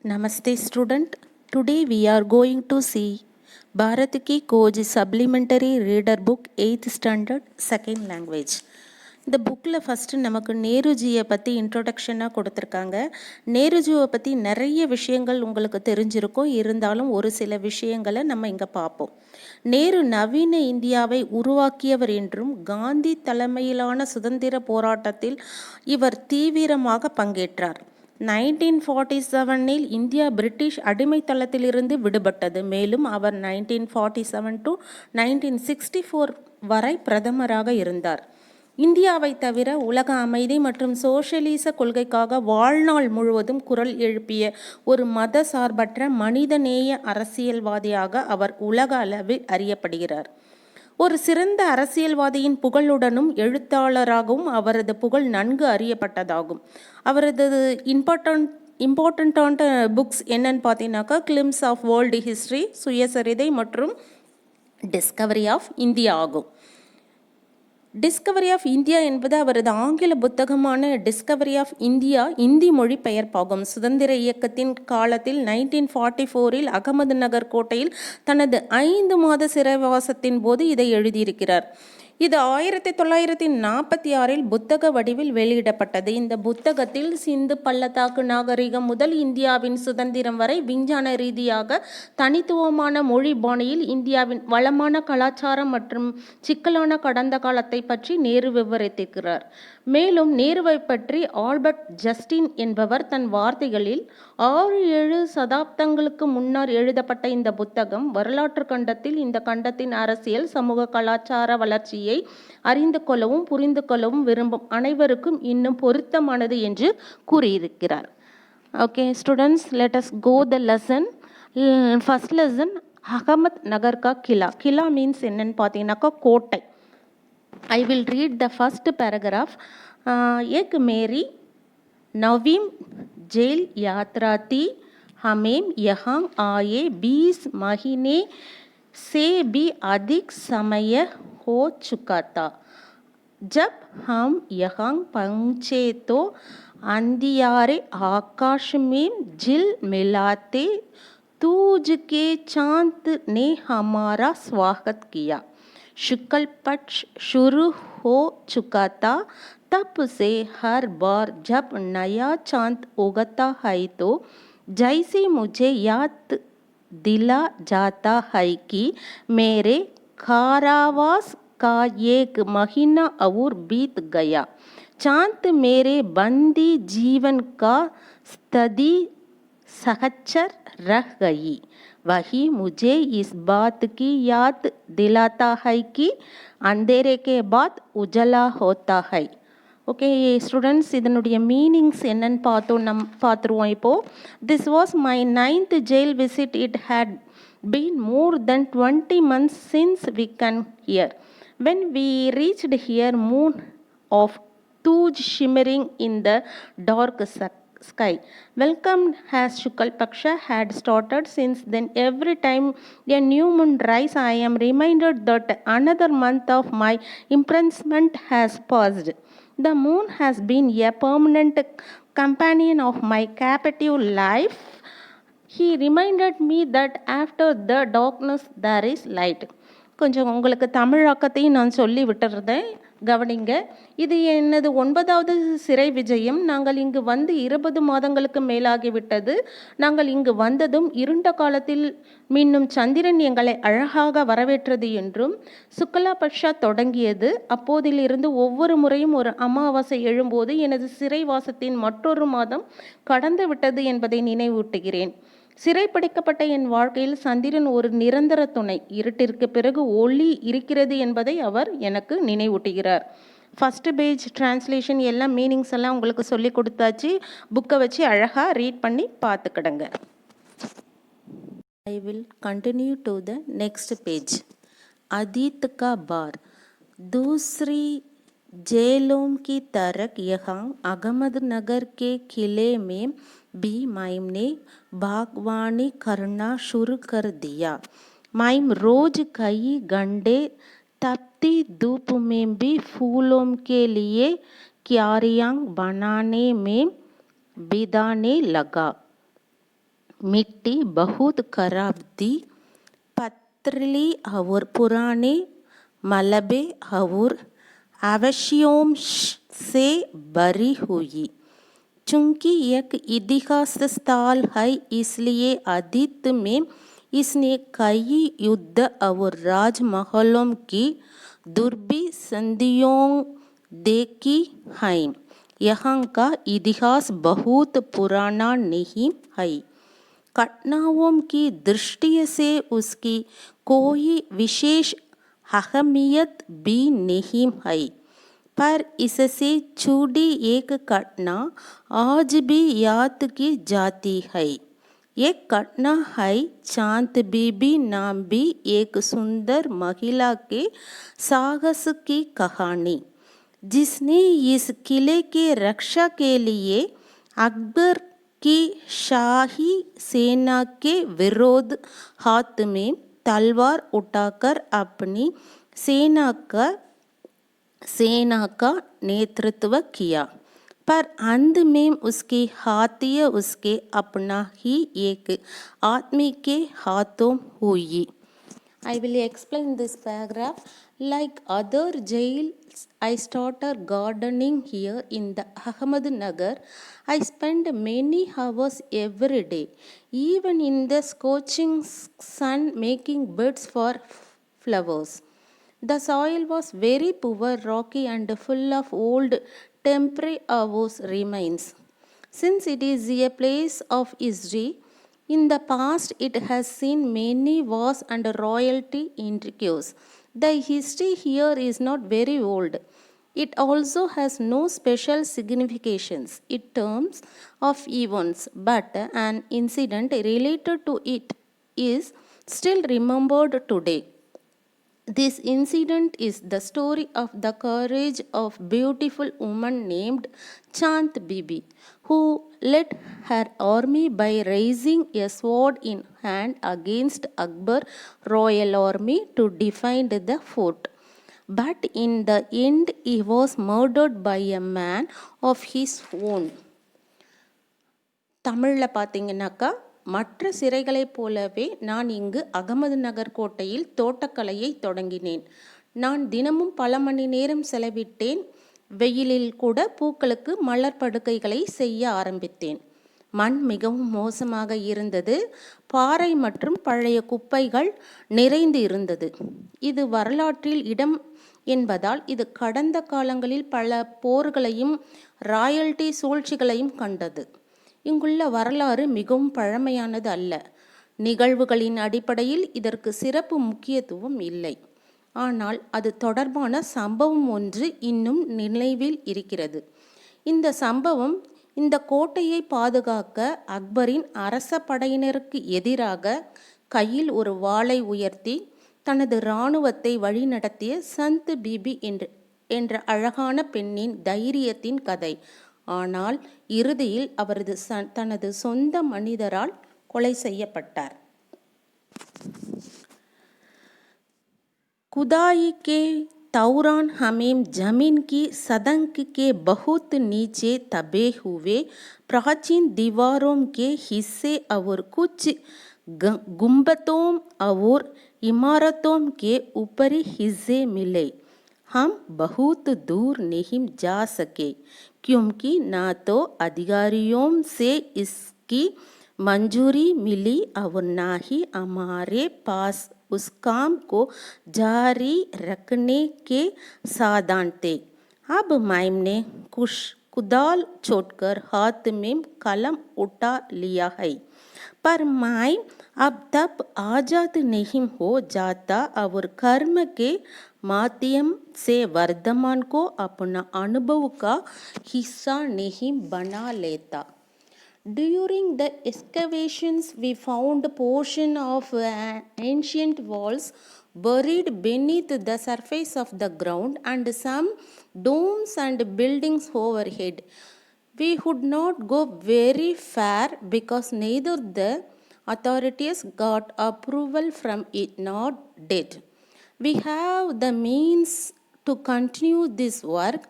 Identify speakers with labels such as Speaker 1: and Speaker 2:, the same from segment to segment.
Speaker 1: Namaste student. Today we are going to see Bharat Ki Khoj Supplementary Reader Book 8th Standard Second Language. இந்த புக்கில் first நமக்கு நேருஜியை பற்றி இன்ட்ரொடக்ஷனாக கொடுத்துருக்காங்க. நேருஜியை பற்றி நிறைய விஷயங்கள் உங்களுக்கு தெரிஞ்சிருக்கும், இருந்தாலும் ஒரு சில விஷயங்களை நம்ம இங்கே பார்ப்போம். நேரு நவீன இந்தியாவை உருவாக்கியவர் என்றும் காந்தி தலைமையிலான சுதந்திர போராட்டத்தில் இவர் தீவிரமாக பங்கேற்றார். 1947இல் இந்தியா பிரிட்டிஷ் அடிமைத்தளத்திலிருந்து விடுபட்டது. மேலும் அவர் 1947 to 1964 வரை பிரதமராக இருந்தார். இந்தியாவை தவிர உலக அமைதி மற்றும் சோஷலிச கொள்கைக்காக வாழ்நாள் முழுவதும் குரல் எழுப்பிய ஒரு மத சார்பற்ற மனிதநேய அரசியல்வாதியாக அவர் உலக அளவில் அறியப்படுகிறார். ஒரு சிறந்த அரசியல்வாதியின் புகழுடனும் எழுத்தாளராகவும் அவரது புகழ் நன்கு அறியப்பட்டதாகும். அவரது இம்பார்ட்டண்ட்டான புக்ஸ் என்னன்னு பார்த்தீங்கன்னாக்கா கிளிம்ஸ் ஆஃப் வேர்ல்டு ஹிஸ்ட்ரி, சுயசரிதை மற்றும் டிஸ்கவரி ஆஃப் இந்தியா ஆகும். டிஸ்கவரி ஆஃப் இந்தியா என்பது அவரது ஆங்கில புத்தகமான டிஸ்கவரி ஆஃப் இந்தியா இந்தி மொழி பெயர்ப்பாகும். சுதந்திர இயக்கத்தின் காலத்தில் 1944இல் அகமது நகர் கோட்டையில் தனது 5 மாத சிறைவாசத்தின் போது இதை எழுதியிருக்கிறார். இது 1946இல் புத்தக வடிவில் வெளியிடப்பட்டது. இந்த புத்தகத்தில் சிந்து பள்ளத்தாக்கு நாகரிகம் முதல் இந்தியாவின் சுதந்திரம் வரை விஞ்ஞான ரீதியாக தனித்துவமான மொழி பாணியில் இந்தியாவின் வளமான கலாச்சாரம் மற்றும் சிக்கலான கடந்த காலத்தை பற்றி நேரு விவரித்திருக்கிறார். மேலும் நேருவை பற்றி ஆல்பர்ட் ஜஸ்டின் என்பவர் தன் வார்த்தைகளில் 6-7 சதாப்தங்களுக்கு முன்னர் எழுதப்பட்ட இந்த புத்தகம் வரலாற்று கண்டத்தில் இந்த கண்டத்தின் அரசியல், சமூக, கலாச்சார வளர்ச்சியை அறிந்து கொள்ளவும் புரிந்து கொள்ளவும் விரும்பும் அனைவருக்கும் இன்னும் பொருத்தமானது என்று கூறியிருக்கிறார். Okay students, let us go the lesson. First lesson, Ahmednagar கா கிலா. கிலா மீன்ஸ் என்னன்னு பார்த்தீங்கன்னாக்கா கோட்டை. I will read the first paragraph. एक मेरी नवीम जेल यात्रा थी. हमें यहाँ आए 20 महीने से भी अधिक समय हो चुका था. जब हम यहाँ पहुँचे तो अंधियारे आकाश में झिलमिलाते सूरज के चांद ने हमारा स्वागत किया. शुक्ल पक्ष शुरू हो चुका था. तब से हर बार जब नया चांद उगता है तो जैसे मुझे याद दिला जाता है कि मेरे कारावास का एक महीना और बीत गया. चांद मेरे बंदी जीवन का स्थिति सहचर रह गई. वही मुझे इस बात की याद दिलाता है कि अंधेरे के बाद उजला होता है. ஓகே ஸ்டூடெண்ட்ஸ், இதனுடைய மீனிங்ஸ் என்னன்னு பார்த்துருவோம் இப்போது. This was my 9th jail visit. It had been more than 20 months since we came here. When we reached here, moon of Tuj shimmering in the dark sky. Welcome as Shukal Paksha had started. Since then, every time a new moon rises, I am reminded that another month of my imprisonment has passed. The moon has been a permanent companion of my captive life. He reminded me that after the darkness there is light. கொஞ்சம் உங்களுக்கு தமிழாக்கத்தையும் நான் சொல்லி விட்டுறேன், கவனிங்க. இது என்னது 9வது சிறை விஜயம். நாங்கள் இங்கு வந்து 20 மாதங்களுக்கு மேலாகிவிட்டது. நாங்கள் இங்கு வந்ததும் இருண்ட காலத்தில் மின்னும் சந்திரன் எங்களை அழகாக வரவேற்றது என்றும் சுக்லா பக்ஷா தொடங்கியது. அப்போதிலிருந்து ஒவ்வொரு முறையும் ஒரு அமாவாசை எழும்போது எனது சிறைவாசத்தின் மற்றொரு மாதம் கடந்து விட்டது என்பதை நினைவூட்டுகிறேன். சிறைப்பிடிக்கப்பட்ட என் வாழ்க்கையில் சந்திரன் ஒரு நிரந்தர துணை. இருட்டிற்கு பிறகு ஒளி இருக்கிறது என்பதை அவர் எனக்கு நினைவூட்டுகிறார். ஃபஸ்ட்டு பேஜ் டிரான்ஸ்லேஷன் எல்லாம் மீனிங்ஸ் எல்லாம் உங்களுக்கு சொல்லி கொடுத்தாச்சு. புக்கை வச்சு அழகாக ரீட் பண்ணி பார்த்துக்கிடுங்க. I will continue to the next page. अदित का बार. दूसरी जेलों की तरह यहाँ अहमदनगर के किले में भी माइम ने बागवानी करना शुरू कर दिया. माइम रोज कई घंटे तपती धूप में भी फूलों के लिए क्यारियां बनाने में बिताने लगा. मिट्टी बहुत खराब थी, पथरीली और पुराने मलबे और अवशेषों से भरी हुई। चूंकि एक इतिहास स्थल है, इसलिए अतीत में इसने कई युद्ध और राजमहलों की दुर्बी संधियों देखी हैं। यहाँ का इतिहास बहुत पुराना नहीं है। घटनाओं की दृष्टि से उसकी कोई विशेष अहमियत भी नहीं है, पर इससे जुड़ी एक घटना आज भी याद की जाती है। एक घटना है चांद बीबी नाम भी एक सुंदर महिला के साहस की कहानी, जिसने इस किले के रक्षा के लिए अकबर की शाही सेना के विरोध हाथ में तलवार उठाकर अपनी सेना का नेतृत्व किया, पर अंत में उसके हाथी उसके अपना ही एक आदमी के हाथों हुई। I will explain this paragraph. Like other jails, I started gardening here in the Ahmednagar. I spend many hours every day, even in the scorching sun, making beds for flowers. The soil was very poor, rocky, and full of old temporary remains. Since it is a place of history, in the past it has seen many wars and royalty intrigues. The history here is not very old. It also has no special significations in terms of events, but an incident related to it is still remembered today. This incident is the story of the courage of beautiful woman named Chand Bibi, who led her army by raising a sword in hand against Akbar royal army to defend the fort. But in the end, he was murdered by a man of his own. தமிழில் பார்த்தீங்கன்னாக்கா, மற்ற சிறைகளைப் போலவே நான் இங்கு அகமது நகர் கோட்டையில் தோட்டக்கலையை தொடங்கினேன். நான் தினமும் பல மணி நேரம் செலவிட்டேன். வெயிலில் கூட பூக்களுக்கு மலர் படுக்கைகளை செய்ய ஆரம்பித்தேன். மண் மிகவும் மோசமாக இருந்தது. பாறை மற்றும் பழைய குப்பைகள் நிறைந்து இருந்தது. இது வரலாற்றில் இடம் என்பதால் இது கடந்த காலங்களில் பல போர்களையும் ராயல்டி சூழ்ச்சிகளையும் கண்டது. இங்குள்ள வரலாறு மிகவும் பழமையானது அல்ல. நிகழ்வுகளின் அடிப்படையில் இதற்கு சிறப்பு முக்கியத்துவம் இல்லை. ஆனால் அது தொடர்பான சம்பவம் ஒன்று இன்னும் நினைவில் இருக்கிறது. இந்த சம்பவம் இந்த கோட்டையை பாதுகாக்க அக்பரின் அரச படையினருக்கு எதிராக கையில் ஒரு வாளை உயர்த்தி தனது இராணுவத்தை வழிநடத்திய சந்த் பிபி என்ற அழகான பெண்ணின் தைரியத்தின் கதை. ஆனால் இறுதியில் அவரது தனது சொந்த மனிதரால் கொலை செய்யப்பட்டார். खुदाई के दौरान हमें जमीन की सतह के बहुत नीचे दबे हुए प्राचीन दीवारों के हिस्से और कुछ गुंबदों और इमारतों के ऊपरी हिस्से मिले. हम बहुत दूर नहीं जा सके, क्योंकि न तो अधिकारियों से इसकी मंजूरी मिली और न ही हमारे पास उस काम को जारी रखने के साधन थे. अब मैंने कुदाल छोड़कर हाथ में कलम उठा लिया है, पर मैं अब तक आजाद नहीं हो जाता और कर्म के माध्यम से वर्तमान को अपना अनुभव का हिस्सा नहीं बना लेता. During the excavations, we found a portion of ancient walls buried beneath the surface of the ground and some domes and buildings overhead. We would not go very far because neither the authorities got approval from it nor did we have the means to continue this work.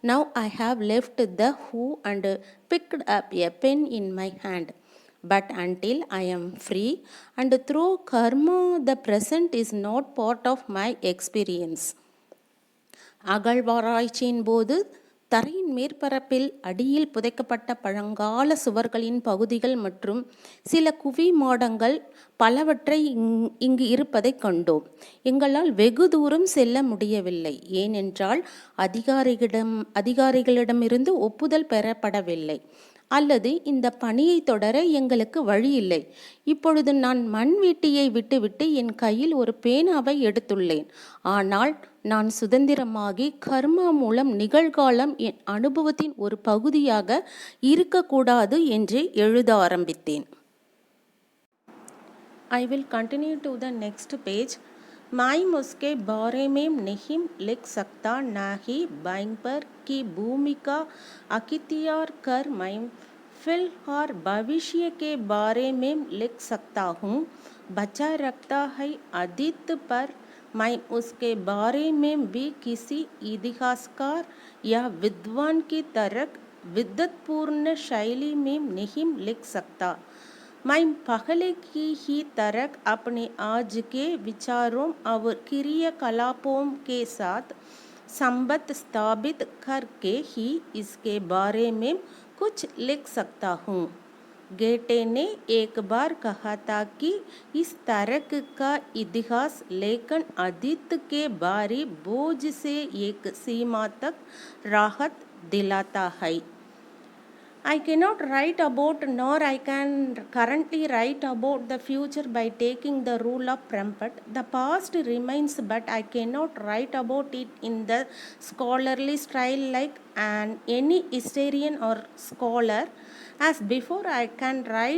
Speaker 1: Now I have left the hoe and picked up a pen in my hand. but until I am free and through karma, the present is not part of my experience. அகழ்வாராய்ச்சியின் போது தரையின் மேற்பரப்பில் அடியில் புதைக்கப்பட்ட பழங்கால சுவர்களின் பகுதிகள் மற்றும் சில குவி மாடங்கள் பலவற்றை இங்கு இருப்பதைக் கண்டோம். எங்களால் வெகு தூரம் செல்ல முடியவில்லை, ஏனென்றால் அதிகாரிகளிடமிருந்து ஒப்புதல் பெறப்படவில்லை அல்லது இந்த பணியை தொடர எங்களுக்கு வழி இல்லை. இப்பொழுது நான் மண் வீட்டியை விட்டுவிட்டு என் கையில் ஒரு பேனாவை எடுத்துள்ளேன். ஆனால் நான் சுதந்திரமாகி கர்மா மூலம் நிகழ்காலம் என் அனுபவத்தின் ஒரு பகுதியாக இருக்கக்கூடாது என்று எழுத ஆரம்பித்தேன். I will continue to the next page. माई उसके बारे में नहीं लिख सकता, ना ही बाइंग पर की भूमिका अख्तियार कर मैं फिल और भविष्य के बारे में लिख सकता हूँ. बचा रखता है अतीत पर, मैं उसके बारे में भी किसी इतिहासकार या विद्वान की तरह विद्वत्पूर्ण शैली में नहीं लिख सकता. मैं पहले की ही तरह अपने आज के विचारों और क्रियाकलापों के साथ संबंध स्थापित करके ही इसके बारे में कुछ लिख सकता हूँ. गेटे ने एक बार कहा था कि इस तरह का इतिहास लेखन अतीत के भारी बोझ से एक सीमा तक राहत दिलाता है. I cannot write about, nor I can currently write about the future by taking the rule of trumpet. The past remains, but I cannot write about it in the scholarly style like any historian or scholar. As before, I can write